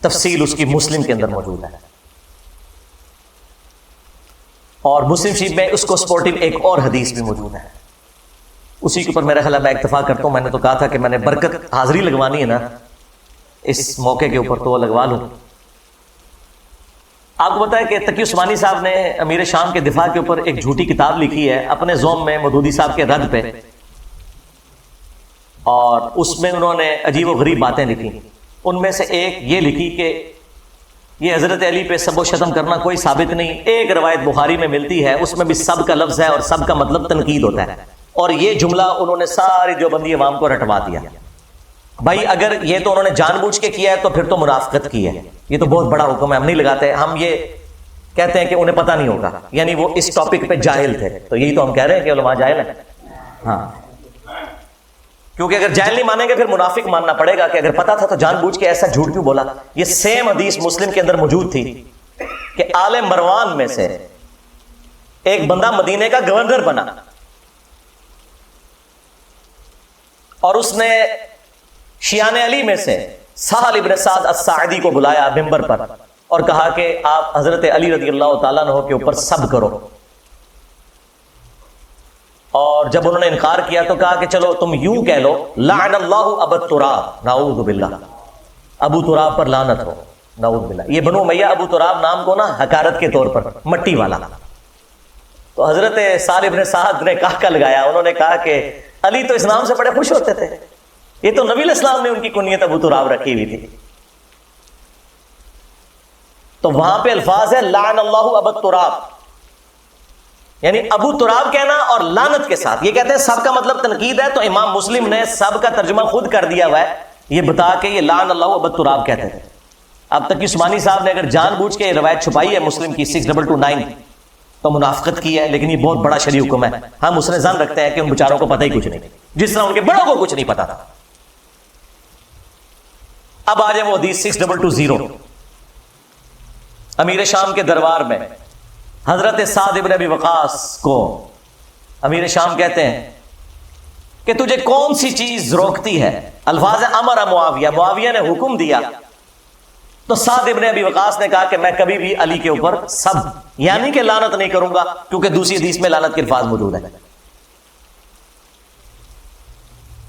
تفصیل اس کی مسلم کے اندر موجود ہے، اور مسلم شریف میں اس کو سپورٹنگ ایک اور حدیث بھی موجود ہے. اسی کے اوپر میرا خیال ہے میں اکتفا کرتا ہوں. میں نے تو کہا تھا کہ میں نے برکت حاضری لگوانی ہے نا اس موقع کے اوپر، تو وہ لگوا لوں. آپ کو پتا ہے کہ تقی عثمانی صاحب نے امیر شام کے دفاع کے اوپر ایک جھوٹی کتاب لکھی ہے اپنے زوم میں مودودی صاحب کے رد پہ، اور اس میں انہوں نے عجیب و غریب باتیں لکھی. ان میں سے ایک یہ لکھی کہ یہ حضرت علی پہ سب و شتم کرنا کوئی ثابت نہیں. ایک روایت بخاری میں ملتی ہے، اس میں بھی سب کا لفظ ہے اور سب کا مطلب تنقید ہوتا ہے، اور یہ جملہ انہوں نے ساری دیوبندی عوام کو رٹوا دیا. بھائی اگر یہ تو انہوں نے جان بوجھ کے کیا ہے تو پھر تو منافقت کی ہے. یہ تو بہت بڑا حکم ہے، ہم نہیں لگاتے. ہم یہ کہتے ہیں کہ انہیں پتہ نہیں ہوگا، یعنی وہ اس ٹاپک پہ جاہل تھے. تو یہی تو ہم کہہ رہے ہیں کہ علماء جاہل ہیں. ہاں، کیونکہ اگر جاہل نہیں مانیں گے پھر منافق ماننا پڑے گا کہ اگر پتا تھا تو جان بوجھ کے ایسا جھوٹ کیوں بولا. یہ سیم حدیث مسلم کے اندر موجود تھی کہ آل مروان میں سے ایک بندہ مدینے کا گورنر بنا، اور اس نے شیعان علی میں سے سہل ابن سعد الساعدی کو بلایا ممبر پر اور کہا کہ آپ حضرت علی رضی اللہ تعالیٰ عنہ کے اوپر سب کرو. اور جب انہوں نے انکار کیا تو کہا کہ چلو تم یوں کہہ لو لعن اللہ ابو تراب، نعوذ باللہ، ابو تراب پر لعنت ہو، نعوذ باللہ. یہ بنو امیہ ابو تراب نام کو نا حقارت کے طور پر مٹی والا. تو حضرت سہل ابن سعد نے کہا لگایا، انہوں نے کہا کہ علی تو اس نام سے بڑے خوش ہوتے تھے، یہ تو نبی علیہ السلام نے ان کی کنیت ابو تراب رکھی ہوئی تھی. تو وہاں پہ الفاظ ہے لعن اللہ ابو تراب، یعنی ابو تراب کہنا اور لعنت کے ساتھ. یہ کہتے ہیں سب کا مطلب تنقید ہے، تو امام مسلم نے سب کا ترجمہ خود کر دیا ہوا ہے یہ بتا کے یہ لعن اللہ ابو تراب کہتے تھے. اب تک عثمانی صاحب نے اگر جان بوجھ کے روایت چھپائی ہے مسلم کی 6229 تو منافقت کی ہے، لیکن یہ بہت بڑا شرعی حکم ہے. ہم اس نے ظن رکھتے ہیں کہ ان بیچاروں کو پتہ ہی کچھ نہیں، جس طرح ان کے بڑوں کو کچھ نہیں پتا تھا. اب آ جائے وہ حدیث 6220. امیر شام کے دربار میں حضرت سعد ابن ابی وقاص کو امیر شام کہتے ہیں کہ تجھے کون سی چیز روکتی ہے. الفاظ امر معاویہ، معاویہ نے حکم دیا. تو سعد ابن ابی وقاص نے کہا کہ میں کبھی بھی علی کے اوپر سب یعنی کہ لعنت نہیں کروں گا، کیونکہ دوسری حدیث میں لعنت کے الفاظ موجود ہیں.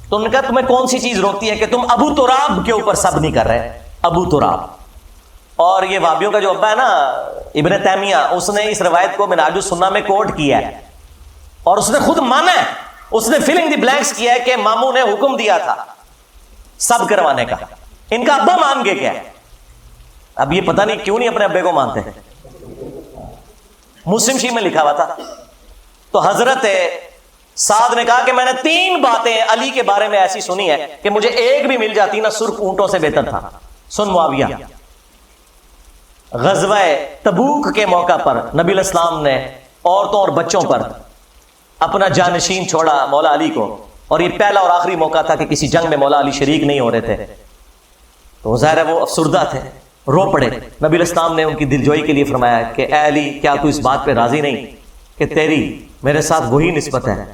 تو انہوں نے کہا تمہیں کون سی چیز روکتی ہے کہ تم ابو تراب کے اوپر سب نہیں کر رہے. ابو تراب، اور یہ وہابیوں کا جو ابا ہے نا ابن تیمیہ، اس نے اس روایت کو منہاج السنہ میں کوٹ کیا ہے، اور اس نے خود مانا ہے، اس نے فلنگ دی بلینکس کیا ہے کہ ماموں نے حکم دیا تھا سب کروانے کا. ان کا ابا مان کے کیا ہے. اب یہ پتہ نہیں کیوں نہیں اپنے ابے کو مانتے. مسلم شریف میں لکھا ہوا تھا. تو حضرت سعد نے کہا کہ میں نے 3 باتیں علی کے بارے میں ایسی سنی ہے کہ مجھے ایک بھی مل جاتی نا سرخ اونٹوں سے بہتر تھا. سن معاویہ، غزوہ تبوک کے موقع پر نبی علیہ السلام نے عورتوں اور بچوں پر اپنا جانشین چھوڑا مولا علی کو، اور یہ پہلا اور آخری موقع تھا کہ کسی جنگ میں مولا علی شریک نہیں ہو رہے تھے. تو ظاہر ہے وہ افسردہ تھے، رو پڑے. نبی علیہ السلام نے ان کی دلجوئی کے لیے فرمایا کہ اے علی، کیا تو اس بات پہ راضی نہیں کہ تیری میرے ساتھ وہی نسبت ہے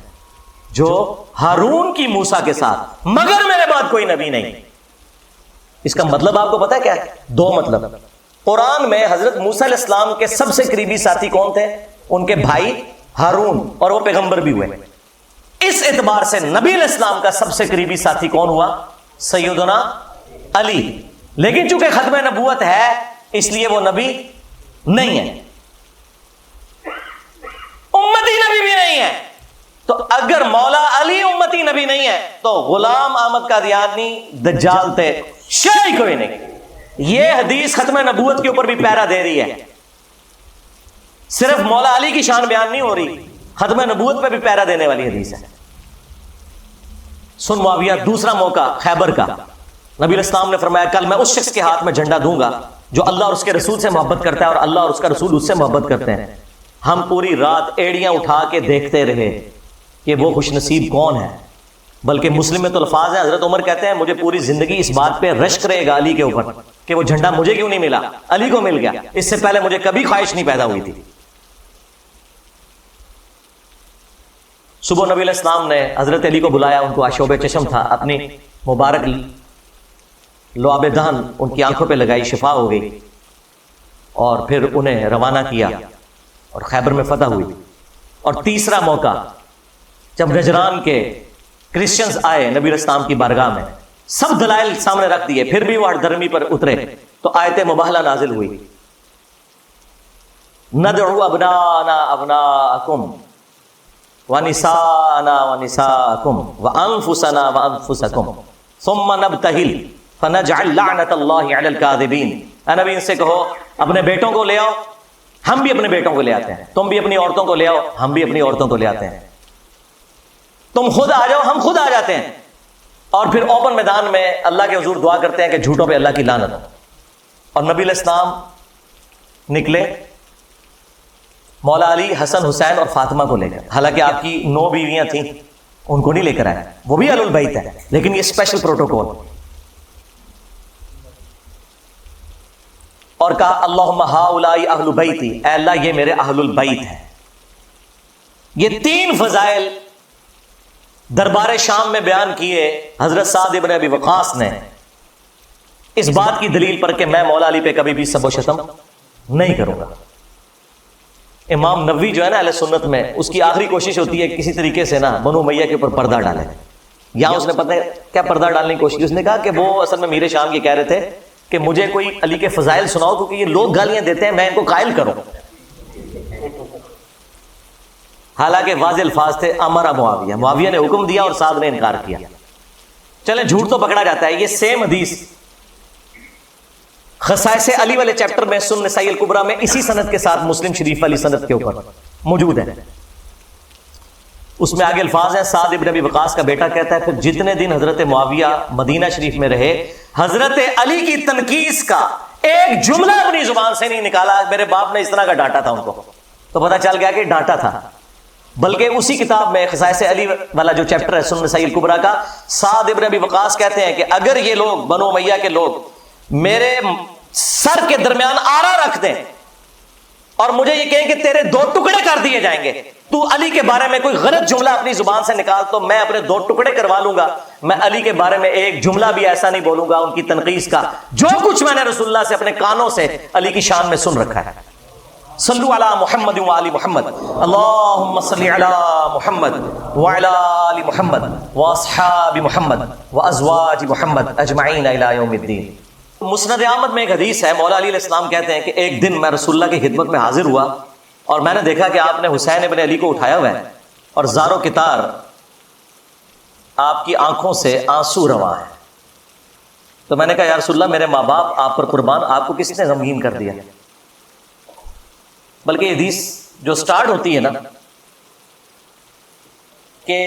جو ہارون کی موسیٰ کے ساتھ، مگر میرے بعد کوئی نبی نہیں. اس کا مطلب آپ کو پتا ہے کیا ہے؟ 2 مطلب. قرآن میں حضرت موسیٰ علیہ السلام کے سب سے قریبی ساتھی کون تھے؟ ان کے بھائی ہارون، اور وہ پیغمبر بھی ہوئے. اس اعتبار سے نبی علیہ السلام کا سب سے قریبی ساتھی کون ہوا؟ سیدنا علی. لیکن چونکہ ختم نبوت ہے اس لیے وہ نبی نہیں ہے، امتی نبی بھی نہیں ہے. تو اگر مولا علی امتی نبی نہیں ہے تو غلام احمد قادیانی دجال تھے، شاید کوئی نہیں. یہ حدیث ختم نبوت کے اوپر بھی پیرا دے رہی ہے. صرف مولا علی کی شان بیان نہیں ہو رہی، ختم نبوت پہ بھی پیرا دینے والی حدیث ہے. سن معاویہ، دوسرا موقع خیبر کا. نبی علیہ السلام نے فرمایا کل میں اس شخص کے ہاتھ میں جھنڈا دوں گا جو اللہ اور اس کے رسول سے محبت کرتا ہے اور اللہ اور اس کا رسول اس سے محبت کرتے ہیں. ہم پوری رات ایڑیاں اٹھا کے دیکھتے رہے کہ وہ خوش نصیب کون ہے. بلکہ مسلم میں تو الفاظ ہیں، حضرت عمر کہتے ہیں مجھے پوری زندگی اس بات پہ رشک رہے گا علی کے اوپر کہ وہ جھنڈا مجھے کیوں نہیں ملا، علی کو مل گیا. اس سے پہلے مجھے کبھی خواہش نہیں پیدا ہوئی تھی. صبح نبی علیہ السلام نے حضرت علی کو بلایا، ان کو آشوب چشم تھا، اپنی مبارک لعاب دہن ان کی آنکھوں پہ لگائی، شفا ہو گئی، اور پھر انہیں روانہ کیا اور خیبر میں فتح ہوئی۔ اور تیسرا موقع جب نجران کے کرسچنز آئے نبی علیہ السلام کی بارگاہ میں، سب دلائل سامنے رکھ دیے، پھر بھی وہ ہٹدھرمی پر اترے، تو آیت مباہلہ نازل ہوئی، ندعو ابناءنا ابناءکم ونساءنا ونساءکم وانفسنا وانفسکم ثم نبتہل فنجعل لعنت اللہ علی الکاذبین۔ اے نبی ان سے کہو اپنے بیٹوں کو لے آؤ، ہم بھی اپنے بیٹوں کو لے آتے ہیں، تم بھی اپنی عورتوں کو لے آؤ، ہم بھی اپنی عورتوں کو لے آتے ہیں، تم خود آ جاؤ، ہم خود آ جاتے ہیں، اور پھر اوپن میدان میں اللہ کے حضور دعا کرتے ہیں کہ جھوٹوں پہ اللہ کی لعنت ہو۔ اور نبی علیہ السلام نکلے مولا علی، حسن، حسین اور فاطمہ کو لے کر، حالانکہ آپ کی 9 بیویاں تھیں، ان کو نہیں لے کر آئے، وہ بھی اہل البیت ہے، لیکن یہ اسپیشل پروٹوکول، اور کہا اللہم ہؤلاء اہل بیتی، اے اللہ یہ میرے اہل البیت ہیں۔ یہ 3 فضائل دربار شام میں بیان کیے حضرت سعد ابن ابی وقاص نے، اس بات کی دلیل پر کہ میں مولا علی پہ کبھی بھی سب و شتم نہیں کروں گا۔ امام نووی جو ہے نا اہل سنت میں، اس کی آخری کوشش ہوتی ہے کسی طریقے سے نا بنو امیہ کے اوپر پردہ ڈالے۔ یہاں اس نے پتہ ہے کیا پردہ ڈالنے کی کوشش، اس نے کہا کہ وہ اصل میں میر شام یہ کہہ رہے تھے کہ مجھے کوئی علی کے فضائل سناؤ، کیونکہ یہ لوگ گالیاں دیتے ہیں، میں ان کو قائل کروں۔ حالانکہ واضح الفاظ تھے امر معاویہ، معاویہ نے حکم دیا اور سعد نے انکار کیا۔ چلیں جھوٹ تو پکڑا جاتا ہے، یہ سیم حدیث خصائص علی والے چیپٹر میں سنن نسائی الکبریٰ میں اسی سند کے ساتھ مسلم شریف والی سند کے اوپر موجود ہے۔ اس میں آگے الفاظ ہیں، سعد ابن ابی وقاص کا بیٹا کہتا ہے پھر جتنے دن حضرت معاویہ مدینہ شریف میں رہے، حضرت علی کی تنقیص کا ایک جملہ اپنی زبان سے نہیں نکالا۔ میرے باپ نے اس طرح کا ڈانٹا تھا ان کو، تو پتہ چل گیا کہ ڈانٹا تھا۔ بلکہ اسی کتاب میں خصائص علی والا جو چیپٹر ہے سنن نسائی الکبریٰ کا، سعد ابن ابی وقاص کہتے ہیں کہ اگر یہ لوگ بنو امیہ کے لوگ میرے سر کے درمیان آرا رکھ دیں اور مجھے یہ کہیں کہ تیرے 2 ٹکڑے کر دیے جائیں گے، تو علی کے بارے میں کوئی غلط جملہ اپنی زبان سے نکال، تو میں اپنے 2 ٹکڑے کروا لوں گا، میں علی کے بارے میں ایک جملہ بھی ایسا نہیں بولوں گا ان کی تنقیص کا جو کچھ میں نے رسول اللہ سے اپنے کانوں سے علی کی شان میں سن رکھا ہے۔ صلو علی محمد وآل محمد، اللہم صلی علی محمد وعلی آل محمد واصحاب محمد وازواج محمد اجمعین الی یوم الدین۔ مسند احمد میں ایک حدیث ہے، مولا علی علیہ السلام کہتے ہیں کہ ایک دن میں رسول اللہ کی خدمت میں حاضر ہوا اور میں نے دیکھا کہ آپ نے حسین ابن علی کو اٹھایا ہوا ہے اور زار و کتار آپ کی آنکھوں سے آنسو رواں ہے۔ تو میں نے کہا یا رسول اللہ میرے ماں باپ آپ پر قربان، آپ کو کس نے غمگین کر دیا؟ بلکہ یہ حدیث جو سٹارٹ ہوتی ہے نا کہ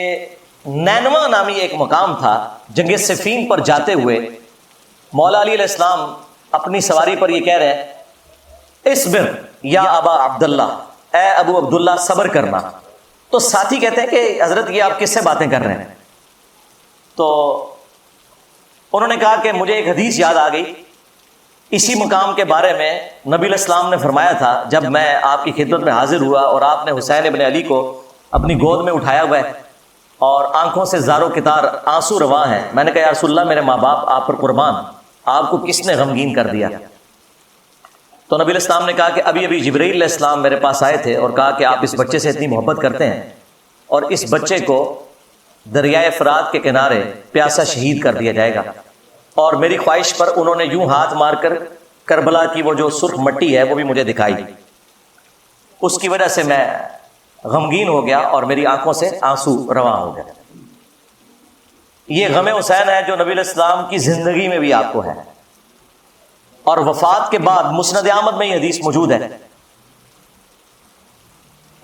نینوا نامی ایک مقام تھا، جنگ صفین پر جاتے ہوئے مولا علی علیہ السلام اپنی سواری پر یہ کہہ رہے ہیں اصبر یا ابا عبداللہ، اے ابو عبداللہ صبر کرنا۔ تو ساتھی کہتے ہیں کہ حضرت یہ آپ کس سے باتیں کر رہے ہیں؟ تو انہوں نے کہا کہ مجھے ایک حدیث یاد آ گئی، اسی مقام کے بارے میں نبی علیہ السلام نے فرمایا تھا جب میں آپ کی خدمت میں حاضر ہوا اور آپ نے حسین ابن علی کو اپنی گود میں اٹھایا ہوا ہے اور آنکھوں سے زار و کتار آنسو رواں ہیں۔ میں نے کہا یا رسول اللہ میرے ماں باپ آپ پر قربان، آپ کو کس نے غمگین کر دیا؟ تو نبی علیہ السلام نے کہا کہ ابھی ابھی جبرائیل علیہ السلام میرے پاس آئے تھے اور کہا کہ آپ اس بچے سے اتنی محبت کرتے ہیں اور اس بچے کو دریائے فرات کے کنارے پیاسا شہید کر دیا جائے گا، اور میری خواہش پر انہوں نے یوں ہاتھ مار کر کربلا کی وہ جو سرخ مٹی ہے وہ بھی مجھے دکھائی، اس کی وجہ سے میں غمگین ہو گیا اور میری آنکھوں سے آنسو رواں ہو گیا۔ یہ غم حسین ہے جو نبی علیہ السلام کی زندگی میں بھی آپ کو ہے، اور وفات کے بعد مسند احمد میں یہ حدیث موجود ہے۔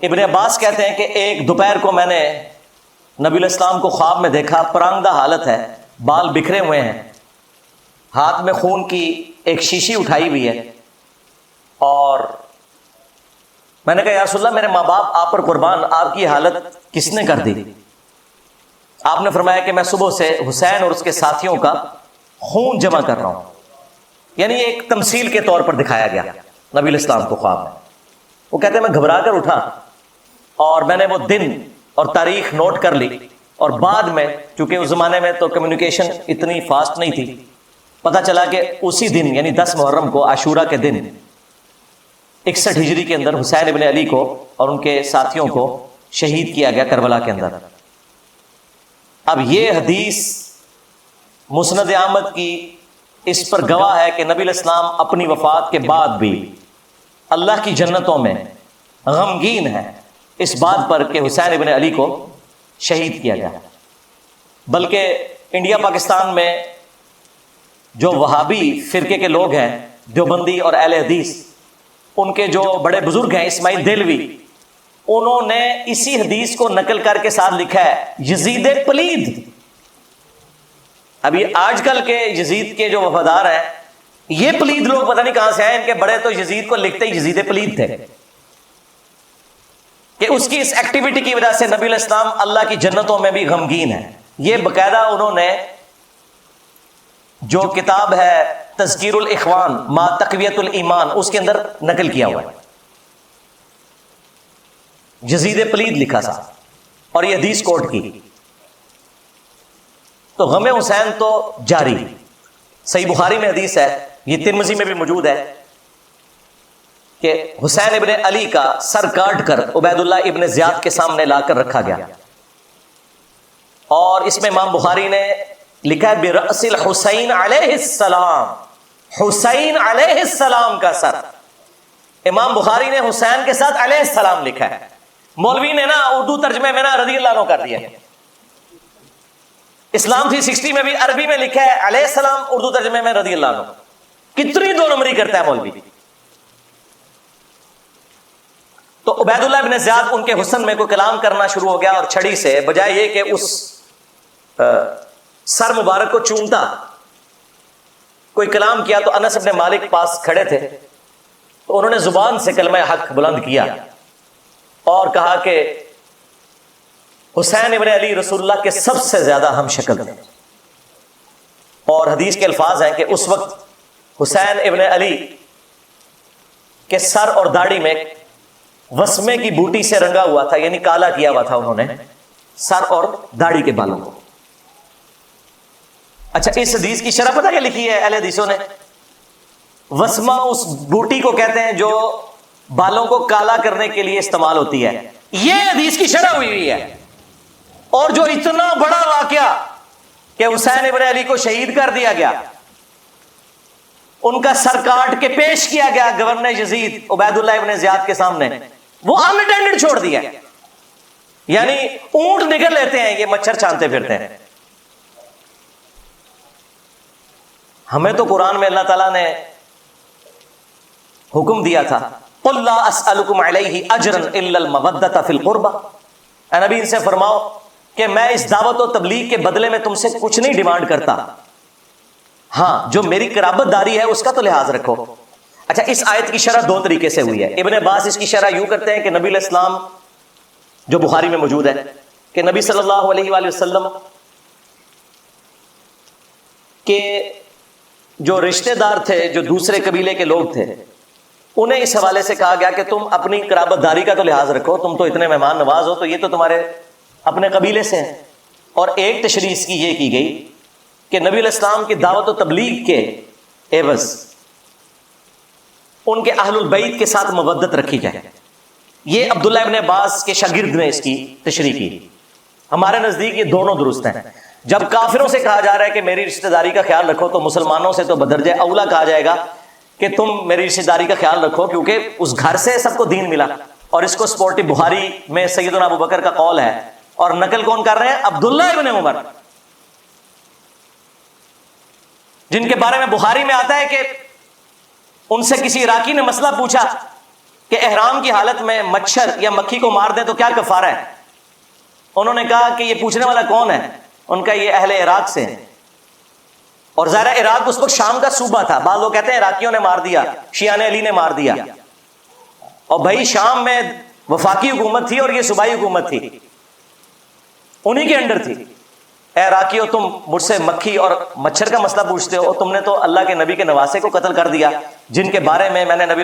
ابن عباس کہتے ہیں کہ ایک دوپہر کو میں نے نبی علیہ السلام کو خواب میں دیکھا، پراندہ حالت ہے، بال بکھرے ہوئے ہیں، ہاتھ میں خون کی ایک شیشی اٹھائی ہوئی ہے، اور میں نے کہا یا رسول اللہ میرے ماں باپ آپ پر قربان، آپ کی حالت کس نے کر دی؟ آپ نے فرمایا کہ میں صبح سے حسین اور اس کے ساتھیوں کا خون جمع کر رہا ہوں، یعنی ایک تمثیل کے طور پر دکھایا گیا نبی علیہ السلام کو خواب میں۔ وہ کہتے ہیں میں گھبرا کر اٹھا اور میں نے وہ دن اور تاریخ نوٹ کر لی، اور بعد میں چونکہ اس زمانے میں تو کمیونیکیشن اتنی فاسٹ نہیں تھی پتہ چلا کہ اسی دن یعنی 10 محرم کو عاشورہ کے دن 61 ہجری کے اندر حسین ابن علی کو اور ان کے ساتھیوں کو شہید کیا گیا کربلا کے اندر۔ اب یہ حدیث مسند احمد کی اس پر گواہ ہے کہ نبی علیہ السلام اپنی وفات کے بعد بھی اللہ کی جنتوں میں غمگین ہے اس بات پر کہ حسین ابن علی کو شہید کیا گیا۔ بلکہ انڈیا پاکستان میں جو وہابی فرقے کے لوگ ہیں، دیوبندی اور اہل حدیث، ان کے جو بڑے بزرگ ہیں اسماعیل دہلوی، انہوں نے اسی حدیث کو نقل کر کے ساتھ لکھا ہے یزید پلید۔ ابھی آج کل کے یزید کے جو وفادار ہیں، یہ پلید لوگ پتہ نہیں کہاں سے آئے، ان کے بڑے تو یزید کو لکھتے ہی یزید پلید تھے کہ اس کی اس ایکٹیویٹی کی وجہ سے نبی علیہ السلام اللہ کی جنتوں میں بھی غمگین ہیں۔ یہ باقاعدہ انہوں نے جو کتاب ہے تذکیر الاخوان ما تقویت الایمان، اس کے اندر نقل کیا ہوا ہے، یزید پلید لکھا تھا اور یہ حدیث کوٹ کی۔ تو غم حسین تو جاری۔ صحیح بخاری میں حدیث ہے، یہ ترمذی میں بھی موجود ہے کہ حسین ابن علی کا سر کاٹ کر عبید اللہ ابن زیاد کے سامنے لا کر رکھا گیا، اور اس میں امام بخاری نے لکھا ہے برأس الحسین علیہ السلام، حسین علیہ السلام کا سر۔ امام بخاری نے حسین کے ساتھ علیہ السلام لکھا ہے، مولوی نے نا اردو ترجمے میں نا رضی اللہ عنہ کر دیا ہے۔ اسلام 360 میں بھی عربی میں لکھا ہے علیہ السلام، اردو ترجمے میں رضی اللہ عنہ۔ کتنی دو نمبری کرتا ہے مولوی۔ تو عبید اللہ ابن زیاد ان کے حسن میں کوئی کلام کرنا شروع ہو گیا، اور چھڑی سے بجائے یہ کہ اس سر مبارک کو چومتا کوئی کلام کیا، تو انس ابن مالک پاس کھڑے تھے، تو انہوں نے زبان سے کلمہ حق بلند کیا اور کہا کہ حسین ابن علی رسول اللہ کے سب سے زیادہ ہم شکل تھے۔ اور حدیث کے الفاظ ہیں کہ اس وقت حسین ابن علی کے سر اور داڑھی میں وسمے کی بوٹی سے رنگا ہوا تھا، یعنی کالا کیا ہوا تھا انہوں نے سر اور داڑھی کے بالوں کو۔ اچھا، اس حدیث کی شرح پتہ کیا لکھی ہے اہل حدیثوں نے؟ وسمہ اس بوٹی کو کہتے ہیں جو بالوں کو کالا کرنے کے لیے استعمال ہوتی ہے۔ یہ حدیث کی شرح ہوئی ہے۔ اور جو اتنا بڑا واقعہ کہ حسین ابن علی کو شہید کر دیا گیا، ان کا سر کاٹ کے پیش کیا گیا گورنر یزید عبید اللہ ابن زیاد کے سامنے، وہ اناٹینڈڈ چھوڑ دیا، یعنی اونٹ نگل لیتے ہیں، یہ مچھر چھانتے پھرتے ہیں۔ ہمیں تو قرآن میں اللہ تعالیٰ نے حکم دیا تھا قُلْ لَا أَسْأَلُكُمْ عَلَيْهِ أَجْرًا إِلَّا الْمَوَدَّةَ فِي الْقُرْبَى۔ اے نبی، ان سے فرماؤ کہ میں اس دعوت و تبلیغ کے بدلے میں تم سے کچھ نہیں ڈیمانڈ کرتا، ہاں جو میری قرابت داری ہے اس کا تو لحاظ رکھو۔ اچھا، اس آیت کی شرح دو طریقے سے ہوئی ہے۔ ابن عباس اس کی شرح یوں کرتے ہیں کہ نبی علیہ السلام، جو بخاری میں موجود ہے کہ نبی صلی اللہ علیہ وآلہ وسلم کے جو رشتہ دار تھے، جو دوسرے قبیلے کے لوگ تھے، انہیں اس حوالے سے کہا گیا کہ تم اپنی قرابت داری کا تو لحاظ رکھو، تم تو اتنے مہمان نواز ہو، تو یہ تو تمہارے اپنے قبیلے سے ہیں۔ اور ایک تشریح اس کی یہ کی گئی کہ نبی علیہ السلام کی دعوت و تبلیغ کے عوض ان کے اہل البیت کے ساتھ مودت رکھی جائے۔ یہ عبداللہ ابن عباس کے شاگرد نے اس کی تشریح کی۔ ہمارے نزدیک یہ دونوں درست ہیں۔ جب کافروں سے کہا جا رہا ہے کہ میری رشتہ داری کا خیال رکھو، تو مسلمانوں سے تو بدرجہ اولا کہا جائے گا کہ تم میری رشتہ داری کا خیال رکھو، کیونکہ اس گھر سے سب کو دین ملا۔ اور اس کو سپورٹی بخاری میں سیدنا ابو بکر کا قول ہے، اور نقل کون کر رہے ہیں؟ عبداللہ ابن عمر، جن کے بارے میں بخاری میں آتا ہے کہ ان سے کسی عراقی نے مسئلہ پوچھا کہ احرام کی حالت میں مچھر یا مکھی کو مار دیں تو کیا کفارہ ہے؟ انہوں نے کہا کہ یہ پوچھنے والا کون ہے؟ ان کا یہ اہل عراق سے ہے، اور ظاہر عراق اس وقت شام کا صوبہ تھا۔ بعض لوگ کہتے ہیں عراقیوں نے مار دیا، شیعان علی نے مار دیا، اور بھائی شام میں وفاقی حکومت تھی اور یہ صوبائی حکومت تھی، انہی کے انڈر تھی۔ اے عراقیوں، تم مجھ سے مکھی اور مچھر کا مسئلہ پوچھتے ہو، تم نے تو اللہ کے نبی کے نواسے کو قتل کر دیا، جن کے بارے میں نے نبی